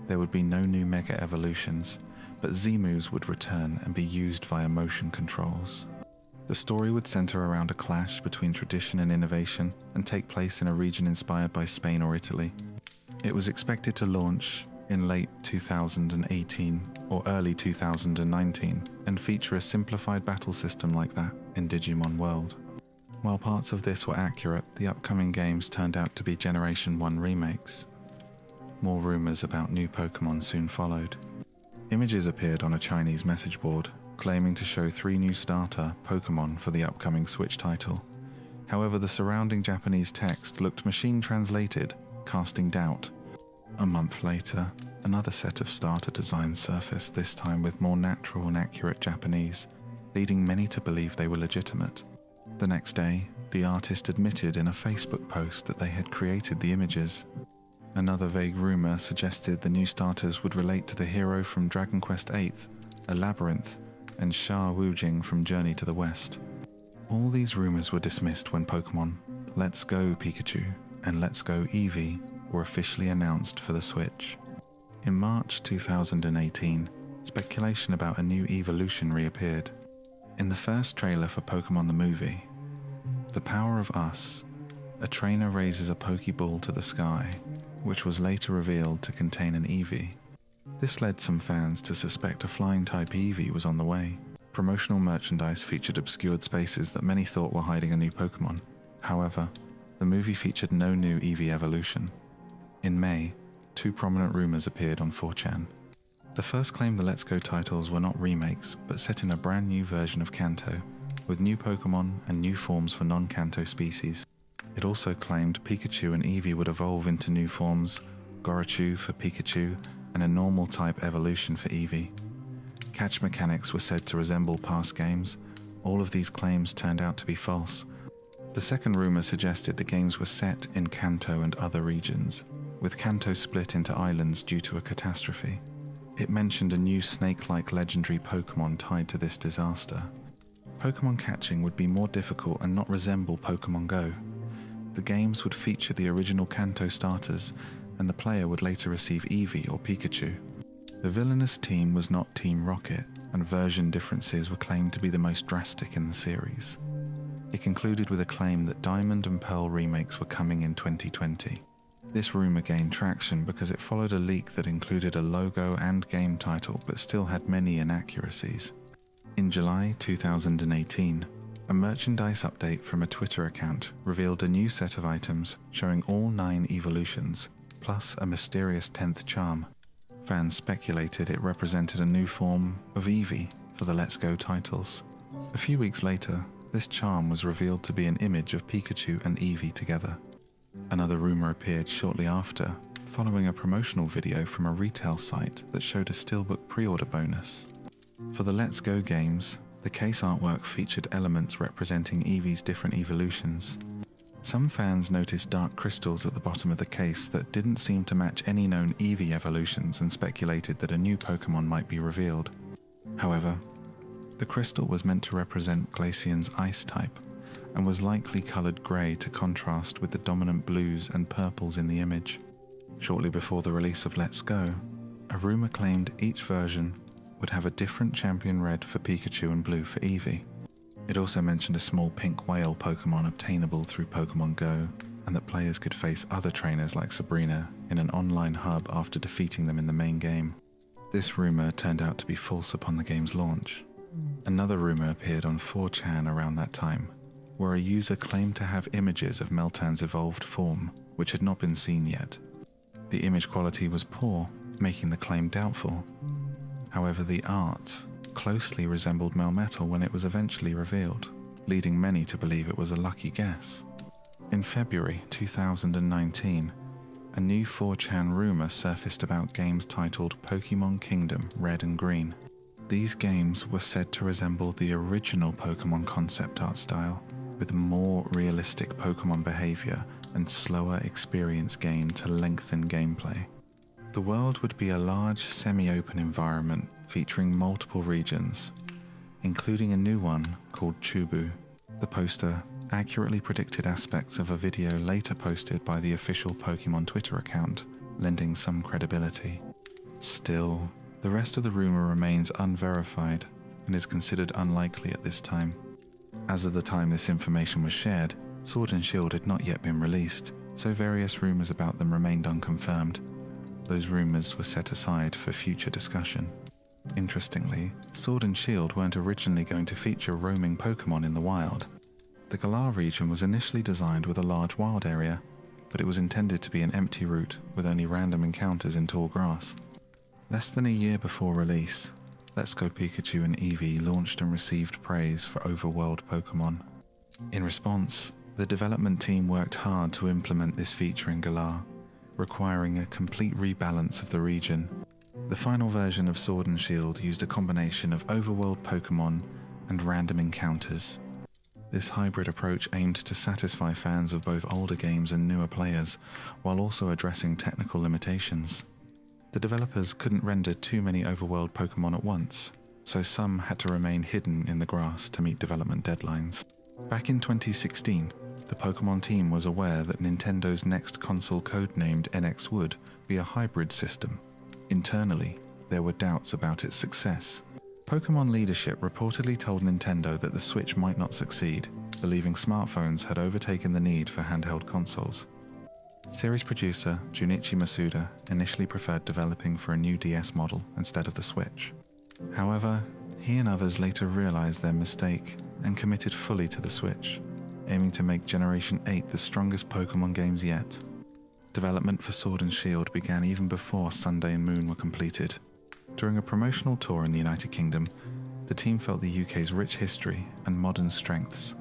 There would be no new Mega Evolutions, but Z-moves would return and be used via motion controls. The story would center around a clash between tradition and innovation and take place in a region inspired by Spain or Italy. It was expected to launch in late 2018 or early 2019 and feature a simplified battle system like that in Digimon World. While parts of this were accurate, the upcoming games turned out to be Generation 1 remakes. More rumors about new Pokémon soon followed. Images appeared on a Chinese message board, claiming to show 3 new starter Pokémon for the upcoming Switch title. However, the surrounding Japanese text looked machine translated, casting doubt. A month later, another set of starter designs surfaced, this time with more natural and accurate Japanese, leading many to believe they were legitimate. The next day, the artist admitted in a Facebook post that they had created the images. Another vague rumor suggested the new starters would relate to the hero from Dragon Quest VIII, a Labyrinth, and Sha Wujing from Journey to the West. All these rumors were dismissed when Pokémon Let's Go Pikachu and Let's Go Eevee were officially announced for the Switch. In March 2018, speculation about a new evolution reappeared. In the first trailer for Pokémon the movie, The Power of Us, a trainer raises a Pokeball to the sky, which was later revealed to contain an Eevee. This led some fans to suspect a flying-type Eevee was on the way. Promotional merchandise featured obscured spaces that many thought were hiding a new Pokémon. However, the movie featured no new Eevee evolution. In May, 2 prominent rumors appeared on 4chan. The first claimed the Let's Go titles were not remakes, but set in a brand new version of Kanto, with new Pokémon and new forms for non-Kanto species. It also claimed Pikachu and Eevee would evolve into new forms, Gorochu for Pikachu, and a normal type evolution for Eevee. Catch mechanics were said to resemble past games. All of these claims turned out to be false. The second rumor suggested the games were set in Kanto and other regions, with Kanto split into islands due to a catastrophe. It mentioned a new snake-like legendary Pokémon tied to this disaster. Pokémon catching would be more difficult and not resemble Pokémon Go. The games would feature the original Kanto starters, and the player would later receive Eevee or Pikachu. The villainous team was not Team Rocket, and version differences were claimed to be the most drastic in the series. It concluded with a claim that Diamond and Pearl remakes were coming in 2020. This rumor gained traction because it followed a leak that included a logo and game title but still had many inaccuracies. In July 2018, a merchandise update from a Twitter account revealed a new set of items showing all 9 evolutions, plus a mysterious 10th charm. Fans speculated it represented a new form of Eevee for the Let's Go titles. A few weeks later, this charm was revealed to be an image of Pikachu and Eevee together. Another rumor appeared shortly after, following a promotional video from a retail site that showed a Steelbook pre-order bonus. For the Let's Go games, the case artwork featured elements representing Eevee's different evolutions. Some fans noticed dark crystals at the bottom of the case that didn't seem to match any known Eevee evolutions and speculated that a new Pokémon might be revealed. However, the crystal was meant to represent Glaceon's ice type, and was likely coloured grey to contrast with the dominant blues and purples in the image. Shortly before the release of Let's Go, a rumour claimed each version would have a different champion red for Pikachu and blue for Eevee. It also mentioned a small pink whale Pokémon obtainable through Pokémon Go, and that players could face other trainers like Sabrina in an online hub after defeating them in the main game. This rumour turned out to be false upon the game's launch. Another rumour appeared on 4chan around that time, where a user claimed to have images of Meltan's evolved form, which had not been seen yet. The image quality was poor, making the claim doubtful. However, the art closely resembled Melmetal when it was eventually revealed, leading many to believe it was a lucky guess. In February 2019, a new 4chan rumor surfaced about games titled Pokémon Kingdom Red and Green. These games were said to resemble the original Pokémon concept art style, with more realistic Pokémon behavior and slower experience gain to lengthen gameplay. The world would be a large, semi-open environment featuring multiple regions, including a new one called Chubu. The poster accurately predicted aspects of a video later posted by the official Pokémon Twitter account, lending some credibility. Still, the rest of the rumor remains unverified and is considered unlikely at this time. As of the time this information was shared, Sword and Shield had not yet been released, so various rumors about them remained unconfirmed. Those rumors were set aside for future discussion. Interestingly, Sword and Shield weren't originally going to feature roaming Pokémon in the wild. The Galar region was initially designed with a large wild area, but it was intended to be an empty route with only random encounters in tall grass. Less than a year before release, Let's Go Pikachu and Eevee launched and received praise for overworld Pokémon. In response, the development team worked hard to implement this feature in Galar, requiring a complete rebalance of the region. The final version of Sword and Shield used a combination of overworld Pokémon and random encounters. This hybrid approach aimed to satisfy fans of both older games and newer players, while also addressing technical limitations. The developers couldn't render too many overworld Pokémon at once, so some had to remain hidden in the grass to meet development deadlines. Back in 2016, the Pokémon team was aware that Nintendo's next console codenamed NX would be a hybrid system. Internally, there were doubts about its success. Pokémon leadership reportedly told Nintendo that the Switch might not succeed, believing smartphones had overtaken the need for handheld consoles. Series producer Junichi Masuda initially preferred developing for a new DS model instead of the Switch. However, he and others later realized their mistake and committed fully to the Switch, aiming to make Generation 8 the strongest Pokémon games yet. Development for Sword and Shield began even before Sunday and Moon were completed. During a promotional tour in the United Kingdom, the team felt the UK's rich history and modern strengths,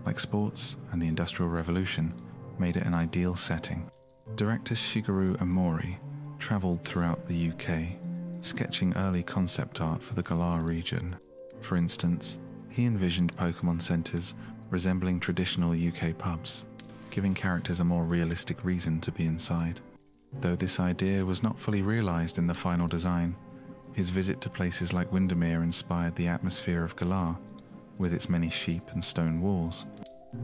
like sports and the Industrial Revolution, made it an ideal setting. Director Shigeru Amori travelled throughout the UK, sketching early concept art for the Galar region. For instance, he envisioned Pokémon centres resembling traditional UK pubs, giving characters a more realistic reason to be inside. Though this idea was not fully realised in the final design, his visit to places like Windermere inspired the atmosphere of Galar, with its many sheep and stone walls.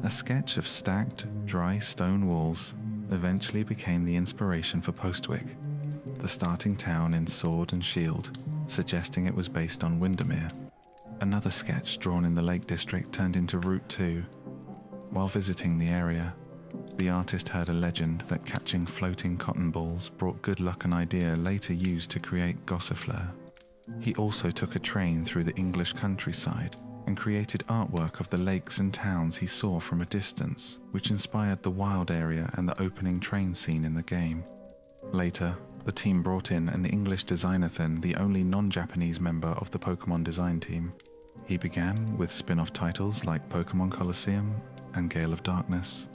A sketch of stacked, dry stone walls eventually became the inspiration for Postwick, the starting town in Sword and Shield, suggesting it was based on Windermere. Another sketch drawn in the Lake District turned into Route 2. While visiting the area, the artist heard a legend that catching floating cotton balls brought good luck, an idea later used to create Gossifleur. He also took a train through the English countryside and created artwork of the lakes and towns he saw from a distance, which inspired the wild area and the opening train scene in the game. Later, the team brought in an English designer, the only non-Japanese member of the Pokémon design team. He began with spin-off titles like Pokémon Colosseum and Gale of Darkness,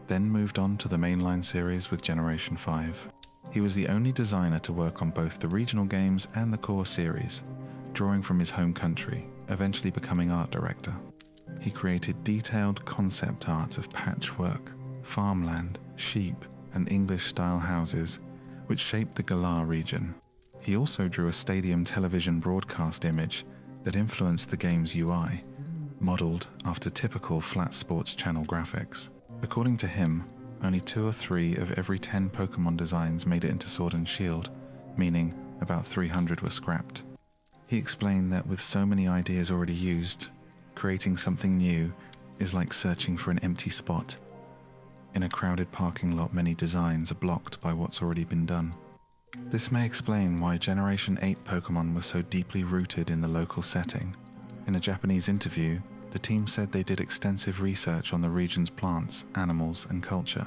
then moved on to the mainline series with Generation 5. He was the only designer to work on both the regional games and the core series, drawing from his home country, eventually becoming art director. He created detailed concept art of patchwork, farmland, sheep, and English-style houses, which shaped the Galar region. He also drew a stadium television broadcast image that influenced the game's UI, modelled after typical flat sports channel graphics. According to him, only 2 or 3 of every 10 Pokémon designs made it into Sword and Shield, meaning about 300 were scrapped. He explained that with so many ideas already used, creating something new is like searching for an empty spot. In a crowded parking lot, many designs are blocked by what's already been done. This may explain why Generation 8 Pokémon were so deeply rooted in the local setting. In a Japanese interview, the team said they did extensive research on the region's plants, animals, and culture.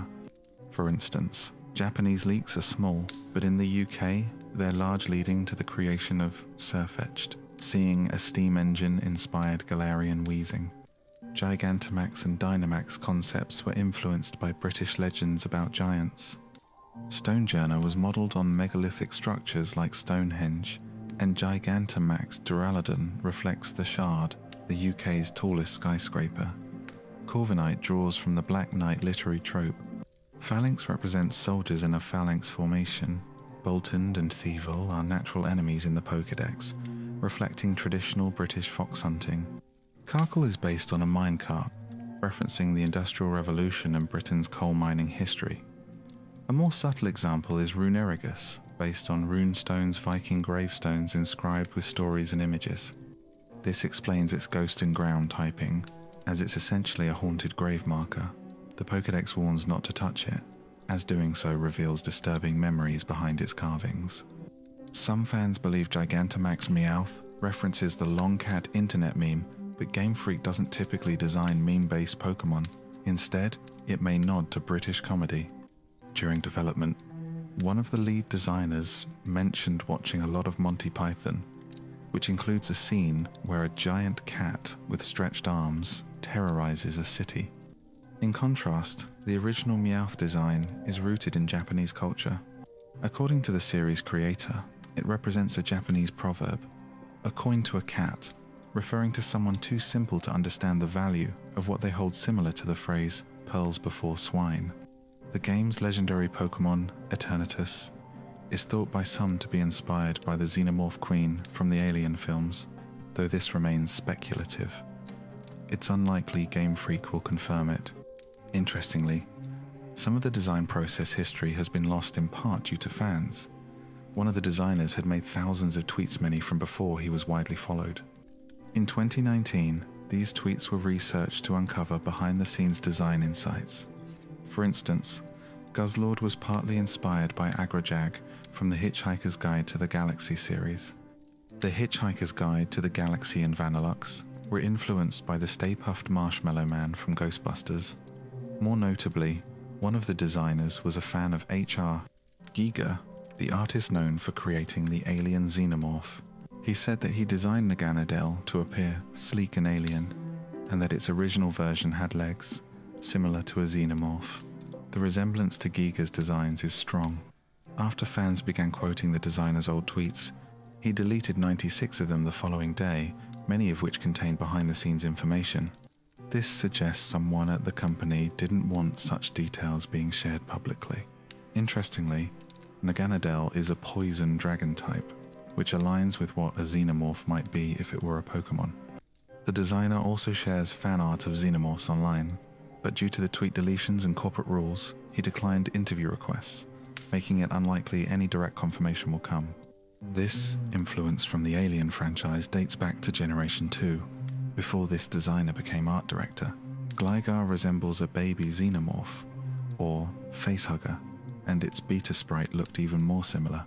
For instance, Japanese leeks are small, but in the UK, they're large, leading to the creation of Surfetched, seeing a steam engine-inspired Galarian wheezing. Gigantamax and Dynamax concepts were influenced by British legends about giants. Stonejourner was modelled on megalithic structures like Stonehenge, and Gigantamax Duraludon reflects the Shard, the UK's tallest skyscraper. Corviknight draws from the Black Knight literary trope. Phalanx represents soldiers in a phalanx formation. Boltund and Thievel are natural enemies in the Pokédex, reflecting traditional British fox hunting. Carkle is based on a minecart, referencing the Industrial Revolution and Britain's coal mining history. A more subtle example is Runerigus, based on Runestone's Viking gravestones inscribed with stories and images. This explains its ghost and ground typing, as it's essentially a haunted grave marker. The Pokédex warns not to touch it, as doing so reveals disturbing memories behind its carvings. Some fans believe Gigantamax Meowth references the Longcat internet meme, but Game Freak doesn't typically design meme-based Pokémon. Instead, it may nod to British comedy. During development, one of the lead designers mentioned watching a lot of Monty Python, which includes a scene where a giant cat with stretched arms terrorizes a city. In contrast, the original Meowth design is rooted in Japanese culture. According to the series creator, it represents a Japanese proverb, a coin to a cat, referring to someone too simple to understand the value of what they hold, similar to the phrase, pearls before swine. The game's legendary Pokémon, Eternatus, is thought by some to be inspired by the Xenomorph Queen from the Alien films, though this remains speculative. It's unlikely Game Freak will confirm it. Interestingly, some of the design process history has been lost in part due to fans. One of the designers had made thousands of tweets many from before he was widely followed. In 2019, these tweets were researched to uncover behind-the-scenes design insights. For instance, Guzzlord was partly inspired by Agrajag from the Hitchhiker's Guide to the Galaxy series. The Hitchhiker's Guide to the Galaxy and Vanillux were influenced by the Stay Puft Marshmallow Man from Ghostbusters. More notably, one of the designers was a fan of H.R. Giger, the artist known for creating the alien Xenomorph. He said that he designed Naganadel to appear sleek and alien, and that its original version had legs, similar to a Xenomorph. The resemblance to Giger's designs is strong. After fans began quoting the designer's old tweets, he deleted 96 of them the following day, many of which contained behind-the-scenes information. This suggests someone at the company didn't want such details being shared publicly. Interestingly, Naganadel is a poison dragon type, which aligns with what a Xenomorph might be if it were a Pokémon. The designer also shares fan art of Xenomorphs online, but due to the tweet deletions and corporate rules, he declined interview requests, making it unlikely any direct confirmation will come. This influence from the Alien franchise dates back to Generation 2, before this designer became art director. Gligar resembles a baby Xenomorph, or facehugger, and its beta sprite looked even more similar.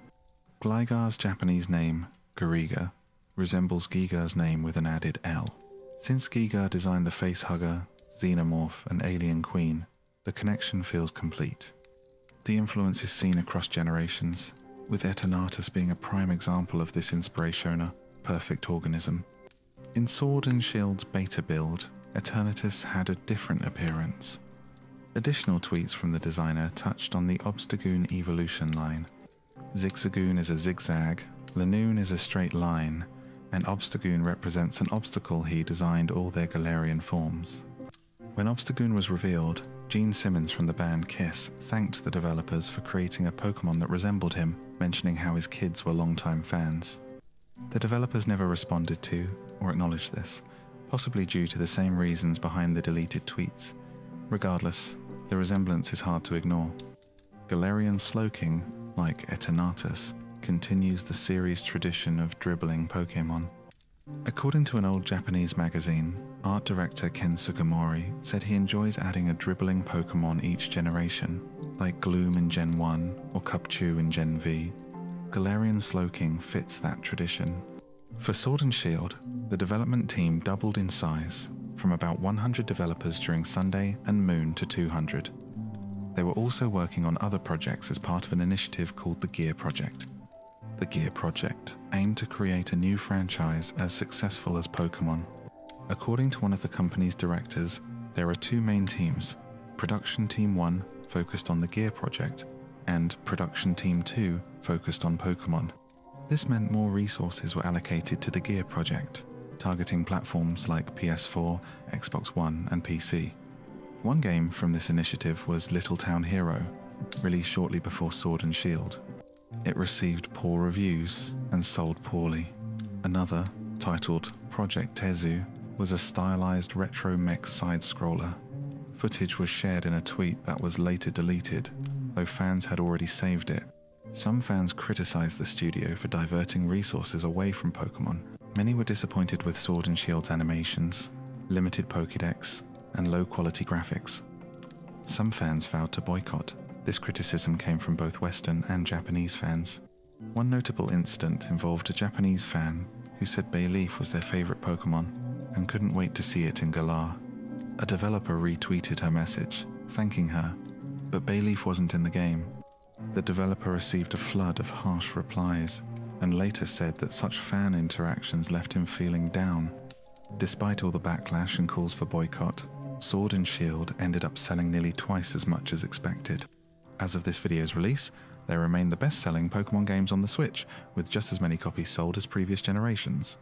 Gligar's Japanese name, Gariga, resembles Giger's name with an added L. Since Giger designed the facehugger, Xenomorph, and Alien Queen, the connection feels complete. The influence is seen across generations, with Eternatus being a prime example of this inspirational, perfect organism. In Sword and Shield's beta build, Eternatus had a different appearance. Additional tweets from the designer touched on the Obstagoon evolution line. Zigzagoon is a zigzag, Lanoon is a straight line, and Obstagoon represents an obstacle he designed all their Galarian forms. When Obstagoon was revealed, Gene Simmons from the band Kiss thanked the developers for creating a Pokémon that resembled him, mentioning how his kids were longtime fans. The developers never responded to or acknowledged this, possibly due to the same reasons behind the deleted tweets. Regardless, the resemblance is hard to ignore. Galarian Slowking, like Eternatus, continues the series' tradition of dribbling Pokémon. According to an old Japanese magazine, art director Ken Sugimori said he enjoys adding a dribbling Pokémon each generation, like Gloom in Gen 1 or Cubchoo in Gen V. Galarian Slowking fits that tradition. For Sword and Shield, the development team doubled in size, from about 100 developers during Sunday and Moon to 200. They were also working on other projects as part of an initiative called the Gear Project. The Gear Project aimed to create a new franchise as successful as Pokémon. According to one of the company's directors, there are two main teams: Production Team 1, focused on the Gear Project, and Production Team 2 focused on Pokémon. This meant more resources were allocated to the Gear project, targeting platforms like PS4, Xbox One, and PC. One game from this initiative was Little Town Hero, released shortly before Sword and Shield. It received poor reviews and sold poorly. Another, titled Project Tezu, was a stylized retro mech side-scroller. Footage was shared in a tweet that was later deleted, though fans had already saved it. Some fans criticized the studio for diverting resources away from Pokémon. Many were disappointed with Sword and Shield's animations, limited Pokédex, and low-quality graphics. Some fans vowed to boycott. This criticism came from both Western and Japanese fans. One notable incident involved a Japanese fan who said Bayleaf was their favorite Pokémon and couldn't wait to see it in Galar. A developer retweeted her message, thanking her, but Bayleaf wasn't in the game. The developer received a flood of harsh replies and later said that such fan interactions left him feeling down. Despite all the backlash and calls for boycott, Sword and Shield ended up selling nearly twice as much as expected. As of this video's release, they remain the best-selling Pokémon games on the Switch, with just as many copies sold as previous generations.